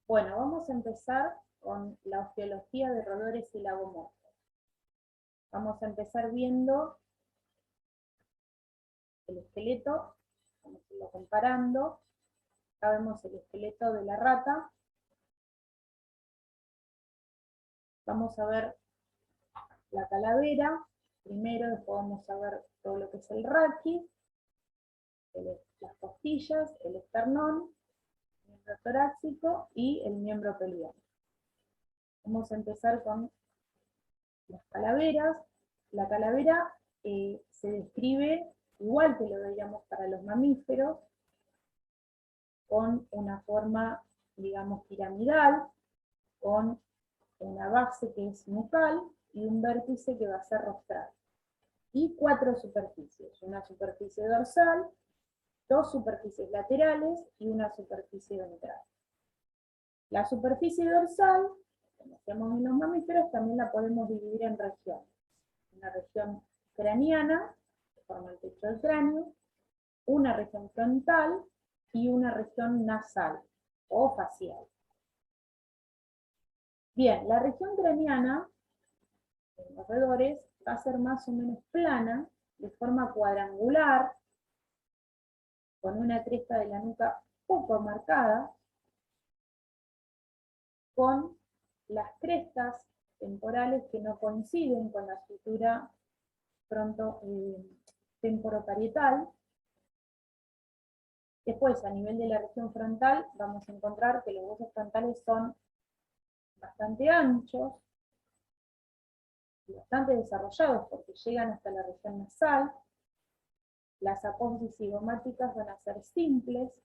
Bueno, vamos a empezar con la osteología de roedores y lagomorfos. Vamos a empezar viendo el esqueleto, vamos a irlo comparando. Acá vemos el esqueleto de la rata. Vamos a ver la calavera, primero, después vamos a ver todo lo que es el raquis, las costillas, el esternón, el miembro torácico y el miembro pelviano. Vamos a empezar con las calaveras. La calavera se describe igual que lo veíamos para los mamíferos, con una forma, digamos, piramidal, con una base que es nucal y un vértice que va a ser rostral. Y 4 superficies, una superficie dorsal, 2 superficies laterales y una superficie ventral. La superficie dorsal, como hacemos en los mamíferos, también la podemos dividir en regiones. Una región craneana, que forma el techo del cráneo, una región frontal y una región nasal o facial. Bien, la región craneana en los roedores va a ser más o menos plana, de forma cuadrangular, con una cresta de la nuca poco marcada, con las crestas temporales que no coinciden con la sutura temporoparietal. Después, a nivel de la región frontal, vamos a encontrar que los huesos frontales son bastante anchos y bastante desarrollados porque llegan hasta la región nasal. Las apófisis cigomáticas van a ser simples.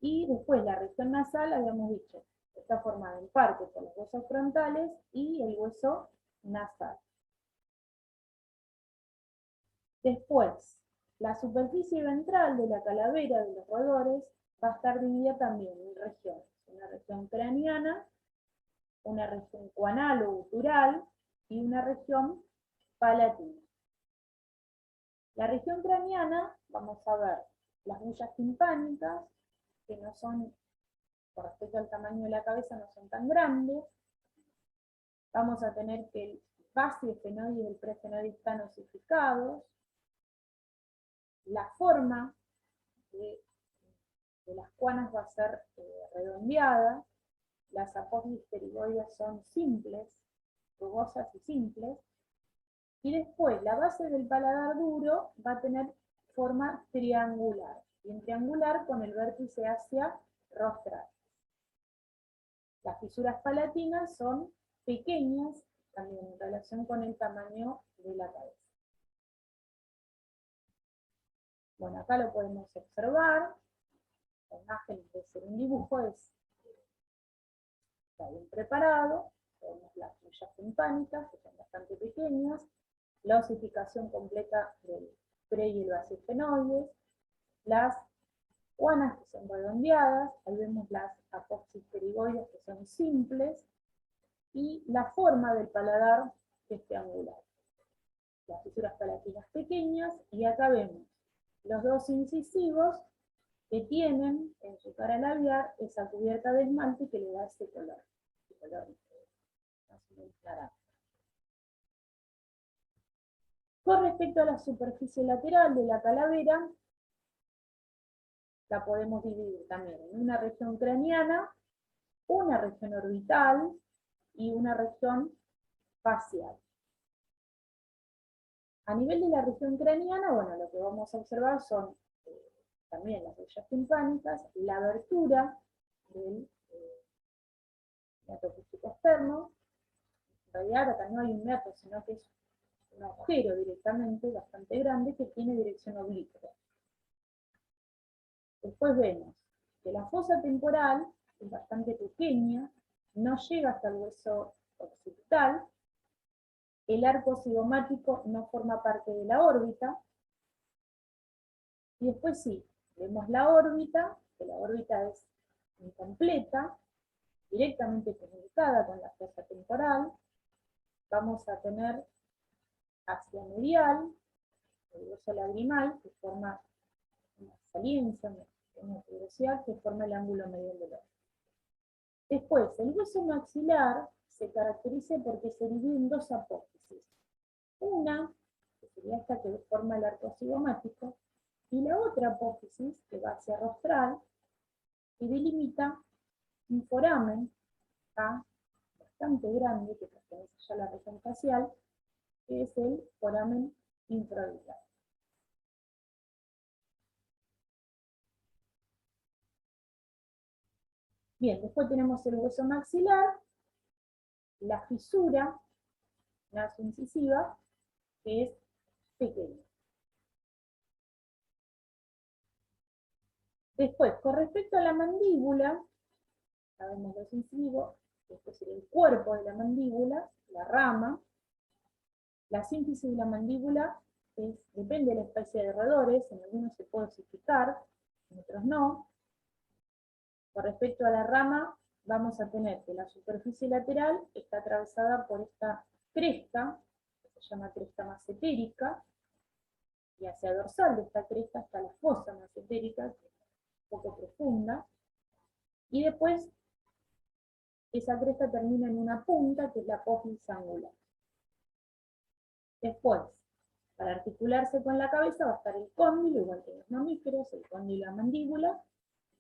Y después la región nasal, habíamos dicho, está formada en parte por los huesos frontales y el hueso nasal. Después, la superficie ventral de la calavera de los roedores va a estar dividida también en regiones. Una región craneana, una región cuanal o gutural y una región palatina. La región craneana, vamos a ver las bullas timpánicas, que no son, con respecto al tamaño de la cabeza, no son tan grandes. Vamos a tener que el base esfenoide y el preesfenoide están osificados. La forma de las cuanas va a ser redondeada. Las apófisis pterigoides son simples, rugosas y simples. Y después, la base del paladar duro va a tener forma triangular, bien triangular con el vértice hacia rostral. Las fisuras palatinas son pequeñas, también en relación con el tamaño de la cabeza. Bueno, acá lo podemos observar. La imagen, de ser un dibujo, está bien preparado. Tenemos las bullas timpánicas, que son bastante pequeñas, la osificación completa del pre y el basiesfenoides, las cuanas que son redondeadas, ahí vemos las apófisis pterigoides que son simples, y la forma del paladar que es triangular. Las fisuras palatinas pequeñas, y acá vemos los 2 incisivos que tienen en su cara labial esa cubierta de esmalte que le da ese color más o menos naranja. Con respecto a la superficie lateral de la calavera, la podemos dividir también en una región craneana, una región orbital y una región facial. A nivel de la región craneana, bueno, lo que vamos a observar son también las bullas timpánicas, la abertura del meato acústico externo. En realidad acá no hay un meato, sino que es un agujero directamente bastante grande que tiene dirección oblicua. Después vemos que la fosa temporal es bastante pequeña, no llega hasta el hueso occipital, el arco cigomático no forma parte de la órbita, y después sí, vemos la órbita, que la órbita es incompleta, directamente comunicada con la fosa temporal. Vamos a tener hacia medial, el hueso lagrimal, que forma una saliencia, una tuberosidad que forma el ángulo medial del ojo. Después, el hueso maxilar se caracteriza porque se divide en dos apófisis. Una, que sería esta que forma el arco cigomático, y la otra apófisis, que va hacia rostral, que delimita un foramen acá, bastante grande, que pertenece ya a la región facial, que es el foramen infraorbital. Bien, después tenemos el hueso maxilar, la fisura nasoincisiva, que es pequeña. Después, con respecto a la mandíbula, sabemos los incisivos, esto sería el cuerpo de la mandíbula, la rama. La síntesis de la mandíbula depende de la especie de roedores, en algunos se puede osificar, en otros no. Con respecto a la rama, vamos a tener que la superficie lateral está atravesada por esta cresta, que se llama cresta macetérica, y hacia dorsal de esta cresta está la fosa macetérica, que es un poco profunda, y después esa cresta termina en una punta, que es la apófisis angular. Después, para articularse con la cabeza va a estar el cóndilo, igual que en los mamíferos, el cóndilo y la mandíbula,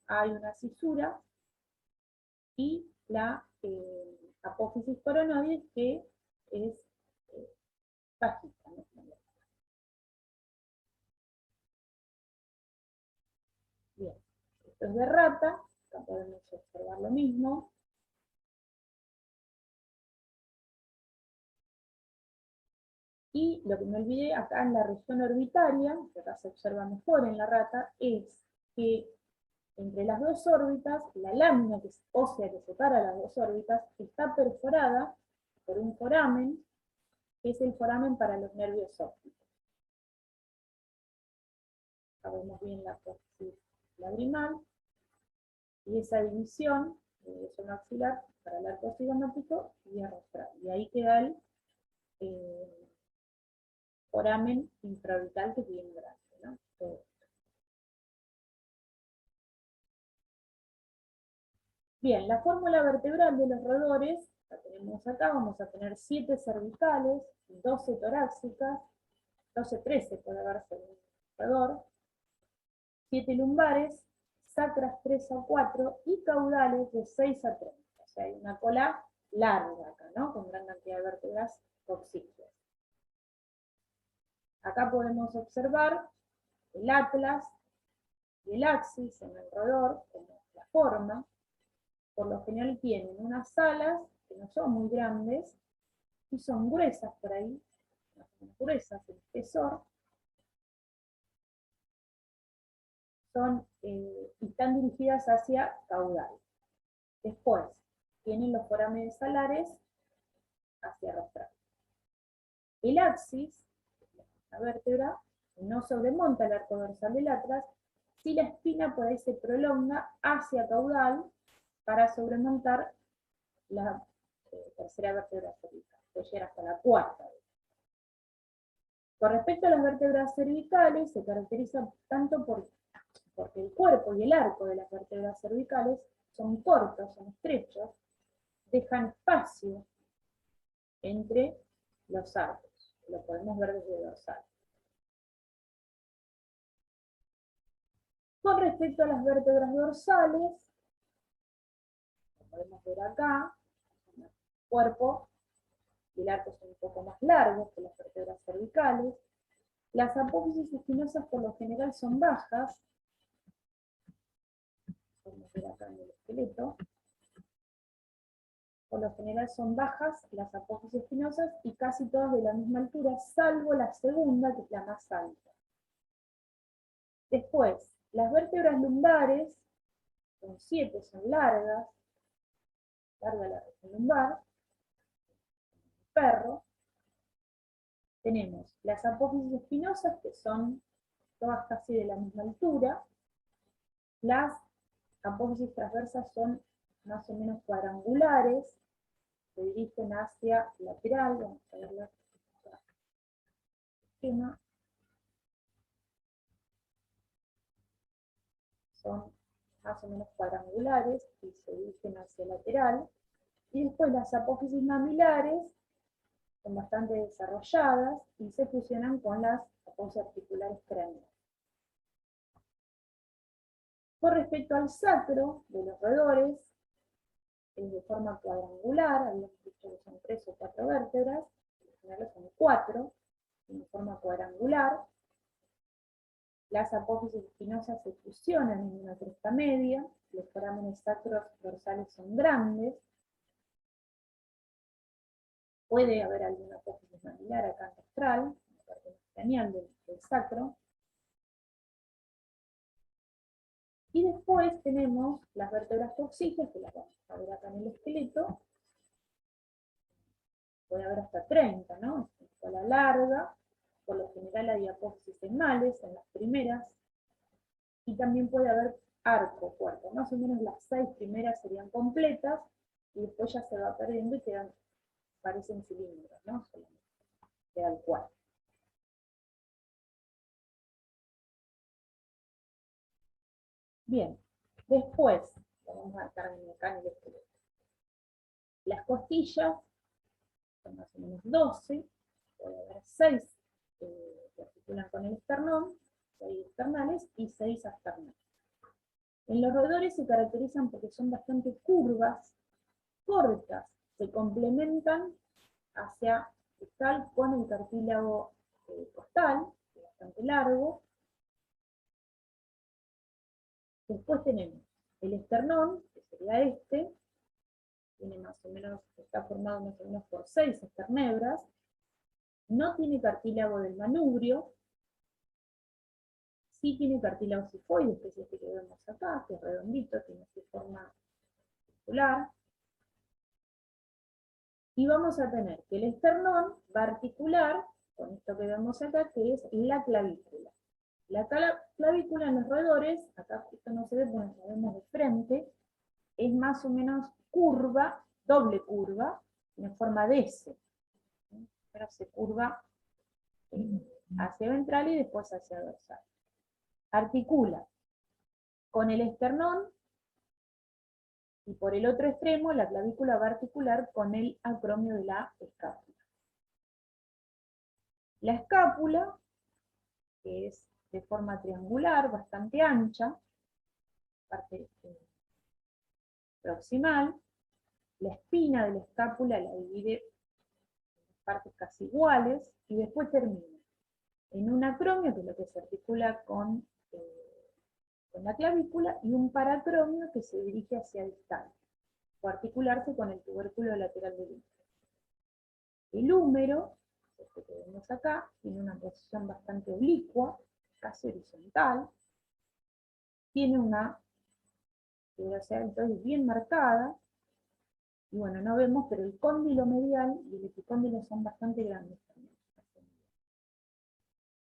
hay una cisura, y la apófisis coronoides, que es bajita, ¿no? Bien, esto es de rata, acá podemos observar lo mismo. Y lo que me olvidé, acá en la región orbitaria, que acá se observa mejor en la rata, es que entre las dos órbitas, la lámina ósea que separa las dos órbitas está perforada por un foramen, que es el foramen para los nervios ópticos. Acá vemos bien la apófisis lagrimal, y esa división de hueso maxilar para el arco cigomático y el rostral. Y ahí queda el foramen infraorbital, que es bien grande, ¿no? Bien, la fórmula vertebral de los roedores la tenemos acá. Vamos a tener 7 cervicales, 12 torácicas, 12, 13 puede haber según el roedor, 7 lumbares, sacras 3 a 4 y caudales de 6 a 30. O sea, hay una cola larga acá, ¿no? Con gran cantidad de vértebras coxígeas. Acá podemos observar el atlas y el axis en el roedor, como la forma. Por lo general tienen unas alas que no son muy grandes y son gruesas por ahí, gruesas el espesor, y están dirigidas hacia caudal. Después tienen los forámenes alares hacia rostral. El axis, la vértebra, no sobremonta el arco dorsal del atlas, si la espina por ahí se prolonga hacia caudal para sobremontar la tercera vértebra cervical, puede llegar hasta la cuarta. Con respecto a las vértebras cervicales, se caracteriza tanto porque el cuerpo y el arco de las vértebras cervicales son cortos, son estrechos, dejan espacio entre los arcos. Lo podemos ver desde dorsal. Con respecto a las vértebras dorsales, como podemos ver acá, el cuerpo y el arco son un poco más largos que las vértebras cervicales. Las apófisis espinosas por lo general son bajas. Podemos ver acá en el esqueleto. Por lo general son bajas las apófisis espinosas y casi todas de la misma altura, salvo la segunda, que es la más alta. Después, las vértebras lumbares, son 7, son largas, larga la región lumbar, perro. Tenemos las apófisis espinosas, que son todas casi de la misma altura. Las apófisis transversas son más o menos cuadrangulares, se dirigen hacia lateral. Vamos a ver la esquema. Son más o menos cuadrangulares y se dirigen hacia el lateral. Y después las apófisis mamilares son bastante desarrolladas y se fusionan con las apófisis articulares craneales. Con respecto al sacro de los roedores, es de forma cuadrangular, habíamos dicho que son 3 o 4 vértebras, en general son 4, de forma cuadrangular. Las apófisis espinosas se fusionan en una cresta media, los forámenes sacros dorsales son grandes, puede haber alguna apófisis mamilar acá antestral, en la parte craneal del sacro. Y después tenemos las vértebras coxígeas, que las vamos a ver acá en el esqueleto. Puede haber hasta 30, ¿no? Es una cola larga, por lo general hay apófisis en males, en las primeras, y también puede haber arco cuarto, más o menos las 6 primeras serían completas, y después ya se va perdiendo y parecen cilindros, ¿no? Solamente queda el cuarto. Bien, después, vamos a estar acá en el esqueleto. Las costillas son más o menos 12, puede haber 6 que articulan con el esternón, 6 externales y 6 asternales. En los roedores se caracterizan porque son bastante curvas, cortas, se complementan hacia distal con el cartílago costal, que es bastante largo. Después tenemos el esternón, que sería este, tiene más o menos, está formado más o menos por 6 esternebras, no tiene cartílago del manubrio, sí tiene cartílago sifoide, que es este que vemos acá, que es redondito, tiene así forma circular. Y vamos a tener que el esternón va a articular con esto que vemos acá, que es la clavícula. La clavícula en los roedores, acá esto no se ve porque lo vemos de frente, es más o menos curva, doble curva, en forma de S. Pero se curva hacia ventral y después hacia dorsal. Articula con el esternón y por el otro extremo la clavícula va a articular con el acromio de la escápula. La escápula, que es de forma triangular, bastante ancha, parte proximal, la espina de la escápula la divide en partes casi iguales y después termina en un acromio, que es lo que se articula con la clavícula, y un paracromio que se dirige hacia distal, o articularse con el tubérculo lateral del útero. El húmero, este que vemos acá, tiene una posición bastante oblicua, casi horizontal, tiene una fibrosidad entonces bien marcada, y bueno, no vemos, pero el cóndilo medial y el epicóndilo son bastante grandes también.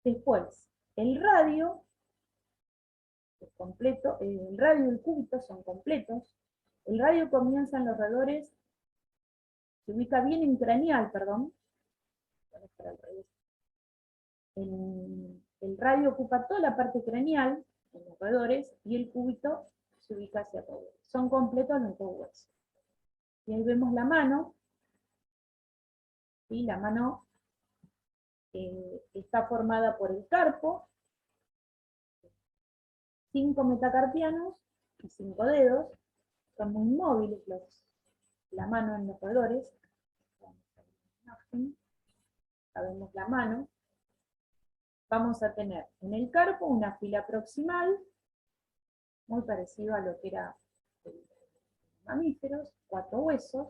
Después, el radio es completo, el radio y el cúbito son completos. El radio comienza en los roedores, se ubica bien en craneal, perdón. El radio ocupa toda la parte craneal en los roedores y el cúbito se ubica hacia todo. Son completos los dos huesos. Y ahí vemos la mano, ¿sí? La mano está formada por el carpo, 5 metacarpianos y 5 dedos, son muy móviles la mano en los roedores. Acá vemos la mano. Vamos a tener en el carpo una fila proximal, muy parecido a lo que era el mamíferos, 4 huesos,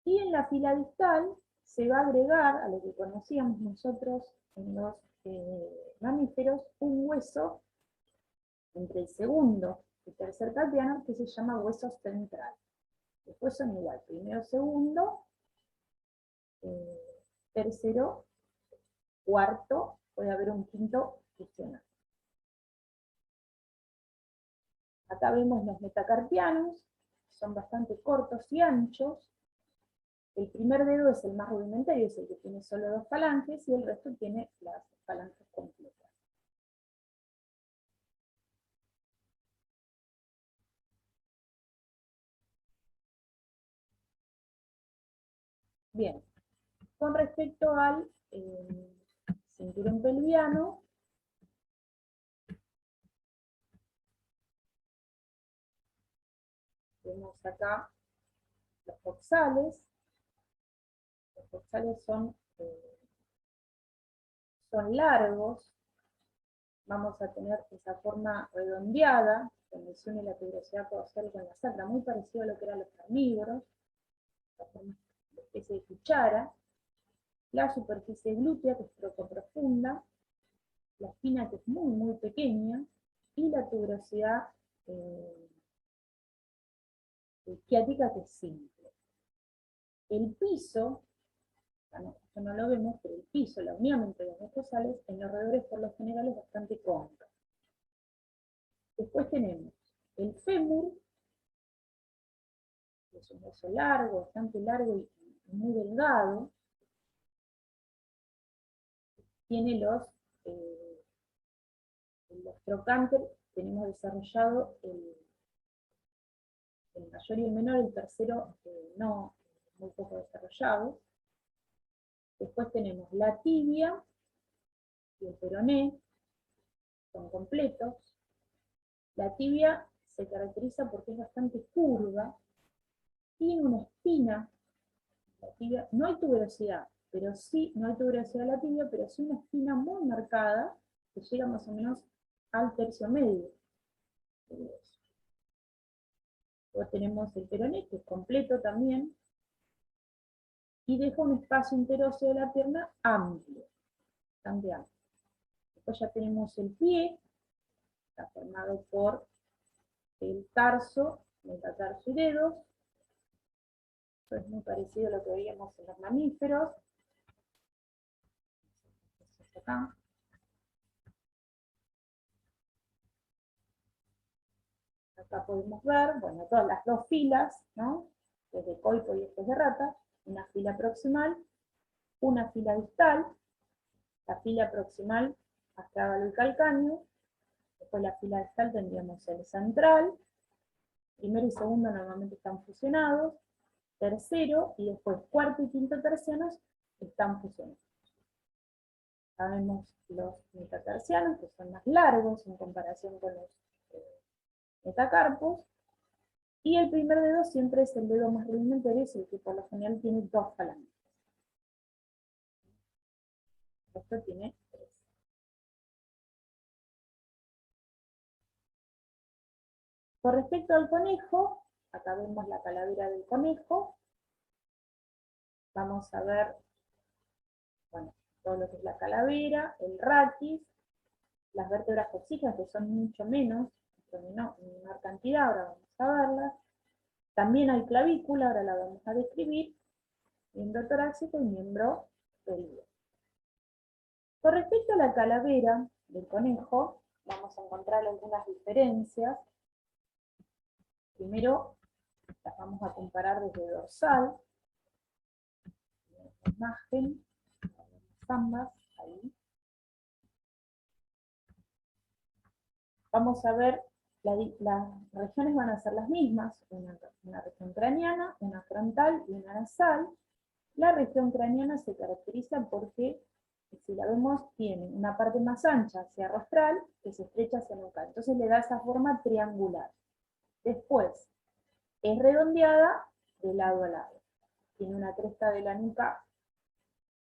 y en la fila distal se va a agregar a lo que conocíamos nosotros en los mamíferos, un hueso entre el segundo y tercer carpiano que se llama hueso central. Después son igual, primero, segundo, tercero, cuarto, puede haber un quinto fusional. Acá vemos los metacarpianos, son bastante cortos y anchos. El primer dedo es el más rudimentario, es el que tiene solo 2 falanges, y el resto tiene las falanges completas. Bien, con respecto al cinturón pelviano, vemos acá los coxales. Los coxales son largos. Vamos a tener esa forma redondeada, donde se une la tuberosidad coxal con la sacra, muy parecido a lo que eran los carnívoros, la forma de especie de cuchara. La superficie glútea, que es poco profunda, la espina, que es muy pequeña, y la tuberosidad isquiática, que es simple. El piso, bueno, esto no lo vemos, pero el piso, la unión entre los dos cosales, en los roedores por lo general es bastante cóncavo. Después tenemos el fémur, que es un hueso largo, bastante largo y muy delgado. Tiene los trocánter, tenemos desarrollado el mayor y el menor, el tercero no, muy poco desarrollado. Después tenemos la tibia y el peroné, son completos. La tibia se caracteriza porque es bastante curva, tiene una espina, la tibia, no hay tuberosidad, pero sí, no hay tuberosidad de la tibia, pero sí una espina muy marcada, que llega más o menos al tercio medio. Luego tenemos el peroné, que es completo también, y deja un espacio interóseo de la pierna amplio, bastante amplio. Después ya tenemos el pie, está formado por el tarso, metatarso y dedos. Esto es muy parecido a lo que veíamos en los mamíferos. Acá. Acá podemos ver, bueno, todas las dos filas, ¿no? Desde coipo y después de rata, una fila proximal, una fila distal, la fila proximal astrágalo y calcáneo, después la fila distal tendríamos el central, primero y segundo normalmente están fusionados, tercero y después cuarto y quinto tercianos están fusionados. Sabemos los metatarsianos, que son más largos en comparación con los metacarpos, y el primer dedo siempre es el dedo más rudimentario, es el que por lo general tiene dos falanges. Esto tiene tres. Con respecto al conejo, acá vemos la calavera del conejo. Vamos a ver, bueno, todo lo que es la calavera, el raquis, las vértebras coxígenas, que son mucho menos, menor cantidad, ahora vamos a verlas. También hay clavícula, ahora la vamos a describir, miembro torácico y miembro pélvico. Con respecto a la calavera del conejo, vamos a encontrar algunas diferencias. Primero, las vamos a comparar desde dorsal, la imagen, ambas, ahí. Vamos a ver, las regiones van a ser las mismas, una región craneana, una frontal y una nasal. La región craneana se caracteriza porque, si la vemos, tiene una parte más ancha hacia rostral que se estrecha hacia nucal. Entonces le da esa forma triangular. Después, es redondeada de lado a lado. Tiene una cresta de la nuca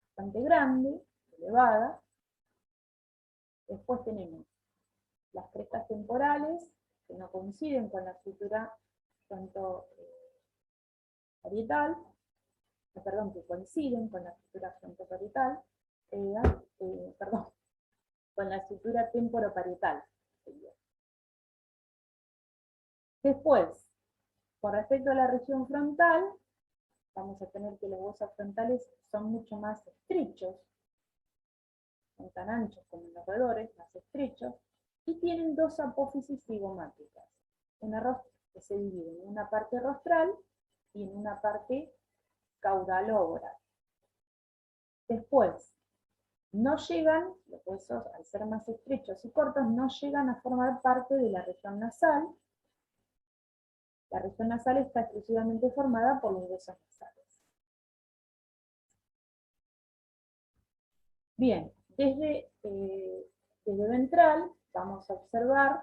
bastante grande, elevada. Después tenemos las crestas temporales, que no coinciden con la estructura tanto parietal, perdón, que coinciden con la estructura frontoparietal, perdón, con la estructura temporoparietal. Después, con respecto a la región frontal, vamos a tener que los huesos frontales son mucho más estrechos, son tan anchos como en los roedores, más estrechos, y tienen dos apófisis cigomáticas, una que se divide en una parte rostral y en una parte caudalobra. Después, no llegan, los huesos al ser más estrechos y cortos, no llegan a formar parte de la región nasal. La región nasal está exclusivamente formada por los huesos nasales. Bien, desde ventral vamos a observar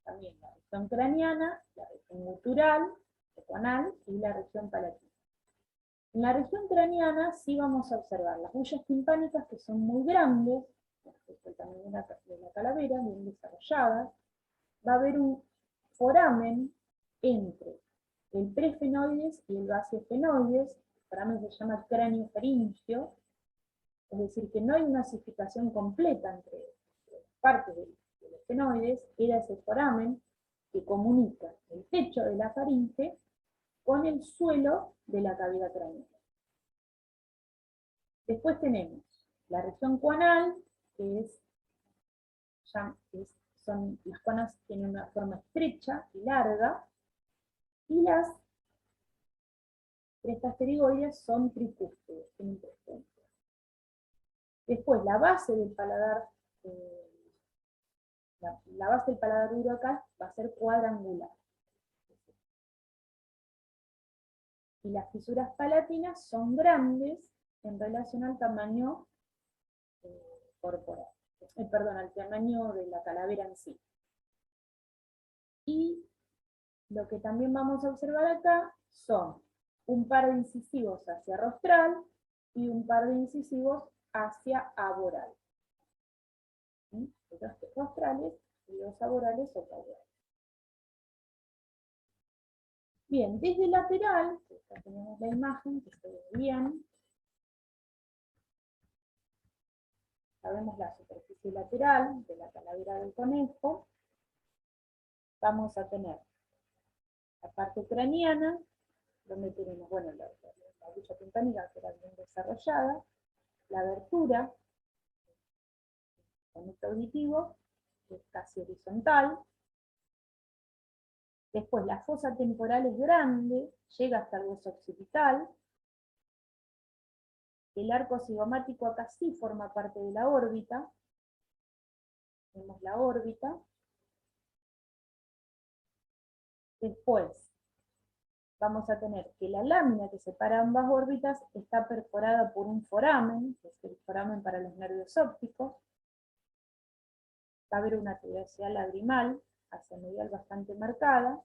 también la región craneana, la región gutural, coronal y la región palatina. En la región craneana sí vamos a observar las bullas timpánicas, que son muy grandes, respecto al tamaño de la calavera, bien desarrolladas. Va a haber un foramen entre el prefenoides y el basiofenoides. El foramen se llama cráneo faríngeo, es decir, que no hay una osificación completa entre partes de los fenoides, era ese foramen que comunica el techo de la faringe con el suelo de la cavidad craneal. Después tenemos la región cuanal, que las cuanas tienen una forma estrecha y larga, y las crestas pterigoides son tricúspides, tienen tres puntos. Después la base del paladar, la base del paladar urocal va a ser cuadrangular. Y las fisuras palatinas son grandes en relación al tamaño corporal, perdón, al tamaño de la calavera en sí. Y lo que también vamos a observar acá son un par de incisivos hacia rostral y un par de incisivos hacia aboral. ¿Sí? Dos rostrales y dos aborales o caudales. Bien, desde el lateral, acá tenemos la imagen que se ve bien. Ya vemos la superficie lateral de la calavera del conejo. Vamos a tener la parte craneana, donde tenemos, bueno, la bulla timpánica que era bien desarrollada, la abertura, el conecto auditivo, que es casi horizontal. Después la fosa temporal es grande, llega hasta el hueso occipital. El arco cigomático acá sí forma parte de la órbita. Vemos la órbita. Después vamos a tener que la lámina que separa ambas órbitas está perforada por un foramen, que es el foramen para los nervios ópticos. Va a haber una tuberosidad lagrimal hacia medial bastante marcada.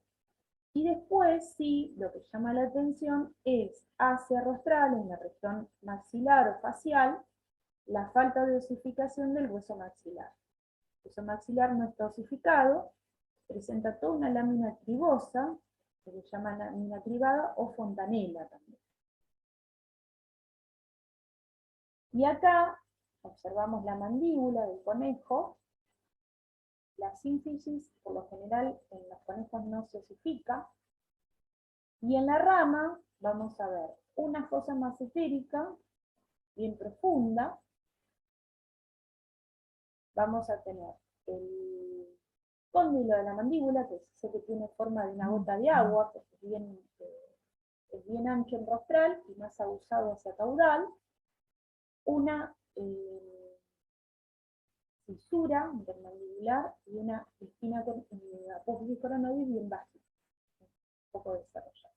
Y después, sí, lo que llama la atención es hacia rostral, en la región maxilar o facial, la falta de osificación del hueso maxilar. El hueso maxilar no está osificado, presenta toda una lámina cribosa, que se llama lámina cribada o fontanela también. Y acá observamos la mandíbula del conejo. La sínfisis, por lo general, en los conejos no se osifica. Y en la rama vamos a ver una fosa masiférica, bien profunda. Vamos a tener el cóndilo de la mandíbula, que sé que tiene forma de una gota de agua, porque es bien ancho en rostral y más aguzado hacia caudal. Una fisura intermandibular y una espina apófisis coronoide bien bajita, un poco desarrollada.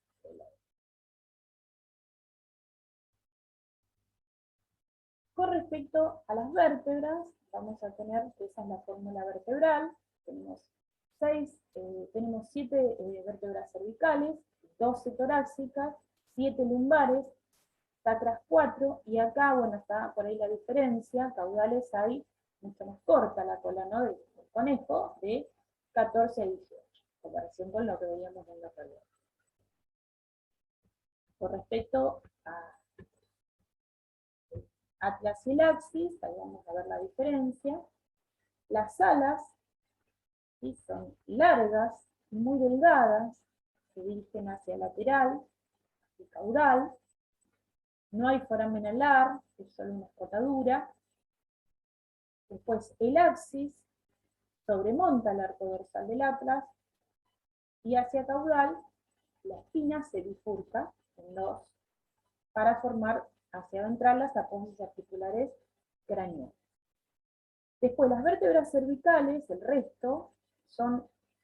Con respecto a las vértebras, vamos a tener que esa es la fórmula vertebral. Tenemos 7 vértebras cervicales, 12 torácicas, 7 lumbares, sacras 4, y acá, bueno, está por ahí la diferencia, caudales hay mucho más corta la cola, ¿no?, del conejo, de 14 a 18, en comparación con lo que veíamos en los relojes. Con respecto a Atlas y el axis, ahí vamos a ver la diferencia. Las alas, ¿sí?, son largas, muy delgadas, se dirigen hacia lateral y caudal. No hay foramen alar, es solo una escotadura. Después el axis sobremonta el arco dorsal del atlas, y hacia caudal la espina se bifurca en dos para formar hacia ventral las apófisis articulares craneales. Después las vértebras cervicales, el resto,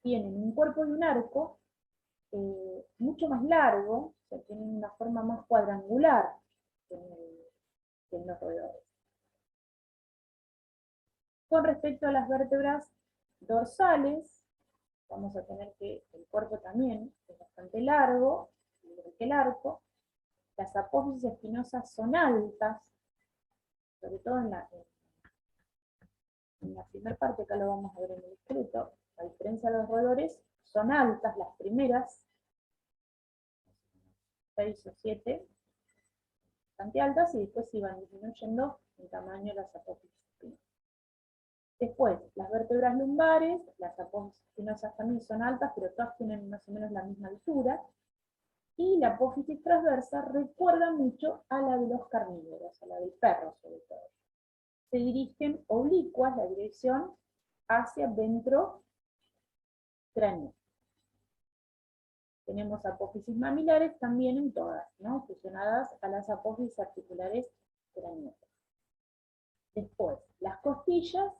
tienen un cuerpo y un arco mucho más largo, o sea, tienen una forma más cuadrangular que en los roedores. Con respecto a las vértebras dorsales, vamos a tener que el cuerpo también es bastante largo, igual que el arco. Las apófisis espinosas son altas, sobre todo en la primera parte, acá lo vamos a ver en el esqueleto. A diferencia de los roedores, son altas las primeras, 6 o 7, bastante altas, y después iban disminuyendo en tamaño las apófisis espinosas. Después, las vértebras lumbares, las apófisis espinosas también son altas, pero todas tienen más o menos la misma altura. Y la apófisis transversa recuerda mucho a la de los carnívoros, a la del perro sobre todo. Se dirigen oblicuas, la dirección, hacia ventrocráneo. Tenemos apófisis mamilares también en todas, ¿no? Fusionadas a las apófisis articulares craneales. Después, las costillas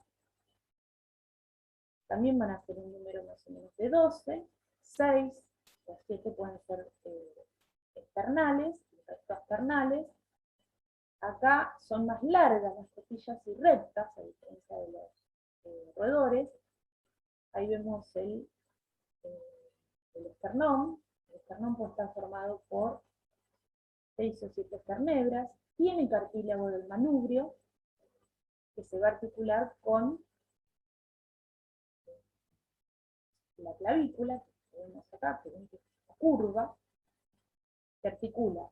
también van a ser un número más o menos de 12, 6 o 7 pueden ser externales, el resto externales. Acá son más largas las costillas y rectas, a diferencia de los roedores. Ahí vemos el esternón. El esternón puede estar formado por 6 o 7 esternebras. Tiene cartílago del manubrio, que se va a articular con la clavícula, que vemos acá, que es curva, se articula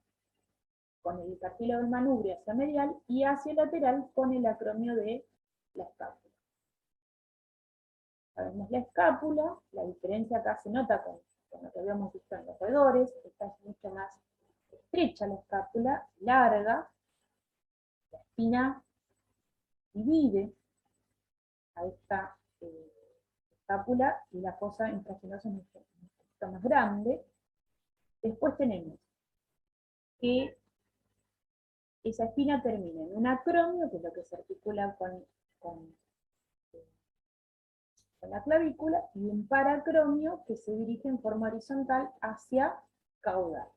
con el cartílago del manubrio hacia medial y hacia lateral con el acromio de la escápula. Sabemos la escápula, la diferencia acá se nota con lo que habíamos visto en los roedores. Esta es mucho más estrecha la escápula, larga, la espina divide a esta escápula y la fosa intrafinosa es un poquito más grande. Después tenemos que esa espina termina en un acromio, que es lo que se articula con la clavícula, y un paracromio que se dirige en forma horizontal hacia caudal.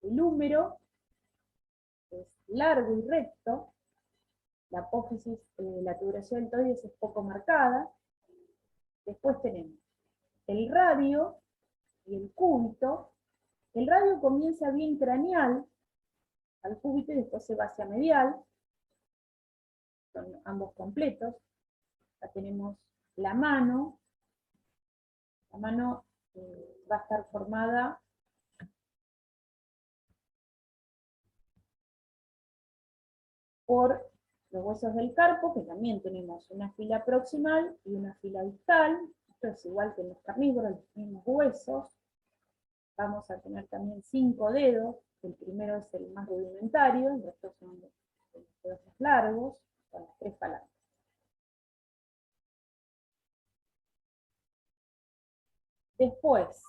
El húmero es largo y recto, la apófisis, la tubulación deltoides es poco marcada. Después tenemos el radio y el cúbito. El radio comienza bien craneal al cúbito y después se va hacia medial. Son ambos completos. Acá tenemos la mano. La mano va a estar formada por los huesos del carpo, que también tenemos una fila proximal y una fila distal. Esto es igual que en los carnívoros, los mismos huesos. Vamos a tener también 5 dedos. El primero es el más rudimentario, el resto son los dedos más largos, con las 3 palancas. Después,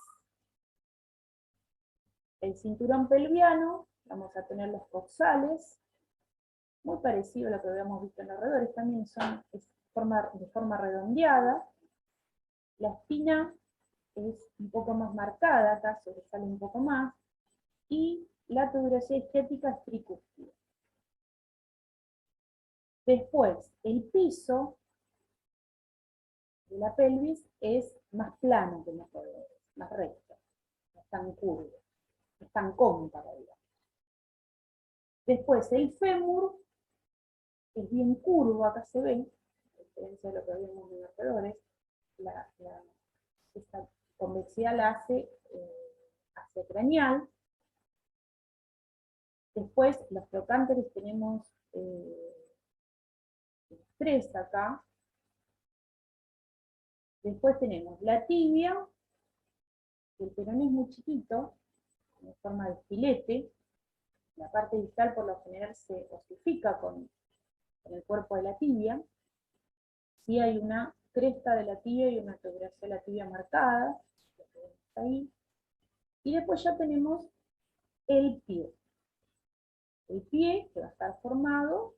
el cinturón pelviano, vamos a tener los coxales, muy parecido a lo que habíamos visto en los roedores, también son de forma redondeada. La espina es un poco más marcada, acá sobresale un poco más, y la tuberosidad isquiática es tricúspide. Después, el piso de la pelvis es más plano que en los roedores, más recto, no es tan curvo, es tan cóncavo, digamos. Después, el fémur es bien curvo, acá se ve, a diferencia de lo que vimos en los roedores, esta convexidad la hace hacia craneal. Después, los trocánteres tenemos 3 acá. Después tenemos la tibia, el peroné es muy chiquito, en forma de filete. La parte distal por lo general se osifica con el cuerpo de la tibia. Sí hay una cresta de la tibia y una tubulación de la tibia marcada, ahí. Y después ya tenemos el pie. El pie que va a estar formado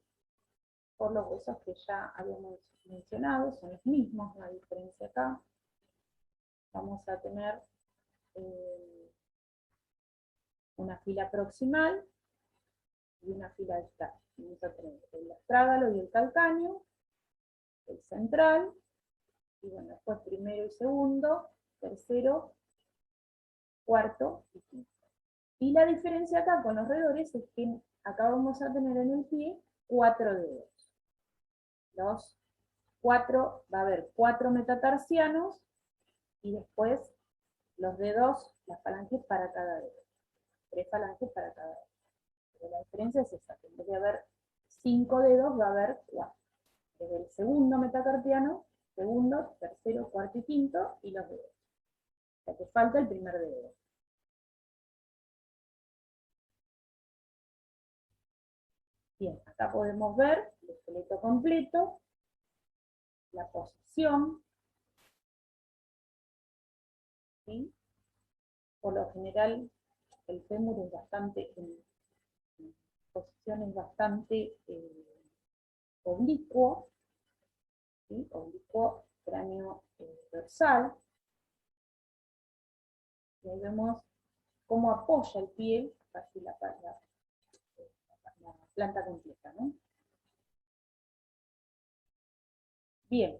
por los huesos que ya habíamos mencionado, son los mismos, no hay diferencia acá. Vamos a tener una fila proximal y una fila de tallos. Vamos a tener el astrágalo y el calcáneo, el central, y bueno, después primero y segundo, tercero, cuarto y quinto. Y la diferencia acá con los roedores es que acá vamos a tener en el pie 4 dedos. Los 4, va a haber 4 metatarsianos y después los dedos, las falanges para cada dedo. 3 falanges para cada dedo. Pero la diferencia es esa, que en vez de haber 5 dedos va a haber 4. Desde el segundo metacarpiano, segundo, tercero, cuarto y quinto, y los dedos. O sea que falta el primer dedo. Bien, acá podemos ver el esqueleto completo, la posición, ¿sí? Por lo general, el fémur es bastante, en posiciones bastante oblicuo, ¿sí? Oblicuo, cráneo dorsal. Y ahí vemos cómo apoya el pie, casi la planta completa, ¿no? Bien,